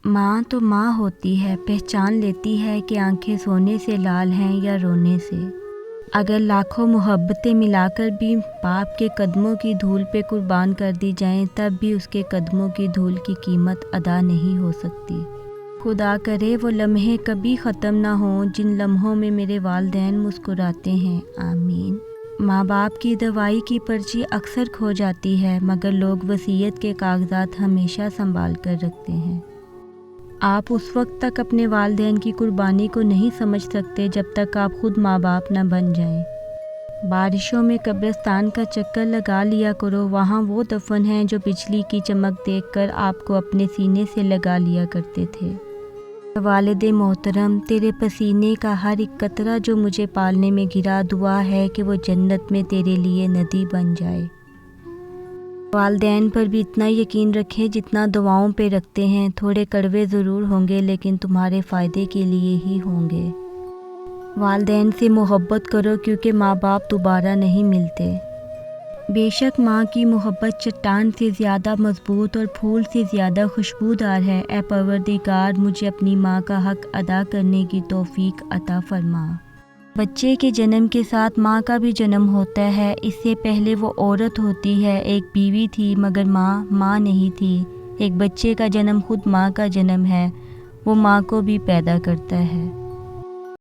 ماں تو ماں ہوتی ہے، پہچان لیتی ہے کہ آنکھیں سونے سے لال ہیں یا رونے سے۔ اگر لاکھوں محبتیں ملا کر بھی باپ کے قدموں کی دھول پہ قربان کر دی جائیں تب بھی اس کے قدموں کی دھول کی قیمت ادا نہیں ہو سکتی۔ خدا کرے وہ لمحے کبھی ختم نہ ہوں جن لمحوں میں میرے والدین مسکراتے ہیں، آمین۔ ماں باپ کی دوائی کی پرچی اکثر کھو جاتی ہے مگر لوگ وصیت کے کاغذات ہمیشہ سنبھال کر رکھتے ہیں۔ آپ اس وقت تک اپنے والدین کی قربانی کو نہیں سمجھ سکتے جب تک آپ خود ماں باپ نہ بن جائیں۔ بارشوں میں قبرستان کا چکر لگا لیا کرو، وہاں وہ دفن ہیں جو بجلی کی چمک دیکھ کر آپ کو اپنے سینے سے لگا لیا کرتے تھے۔ والد محترم، تیرے پسینے کا ہر ایک قطرہ جو مجھے پالنے میں گرا، دعا ہے کہ وہ جنت میں تیرے لیے ندی بن جائے۔ والدین پر بھی اتنا یقین رکھیں جتنا دعاؤں پہ رکھتے ہیں، تھوڑے کڑوے ضرور ہوں گے لیکن تمہارے فائدے کے لیے ہی ہوں گے۔ والدین سے محبت کرو کیونکہ ماں باپ دوبارہ نہیں ملتے۔ بے شک ماں کی محبت چٹان سے زیادہ مضبوط اور پھول سے زیادہ خوشبودار ہے۔ اے پروردگار، مجھے اپنی ماں کا حق ادا کرنے کی توفیق عطا فرما۔ بچے کے جنم کے ساتھ ماں کا بھی جنم ہوتا ہے، اس سے پہلے وہ عورت ہوتی ہے، ایک بیوی تھی مگر ماں نہیں تھی۔ ایک بچے کا جنم خود ماں کا جنم ہے، وہ ماں کو بھی پیدا کرتا ہے۔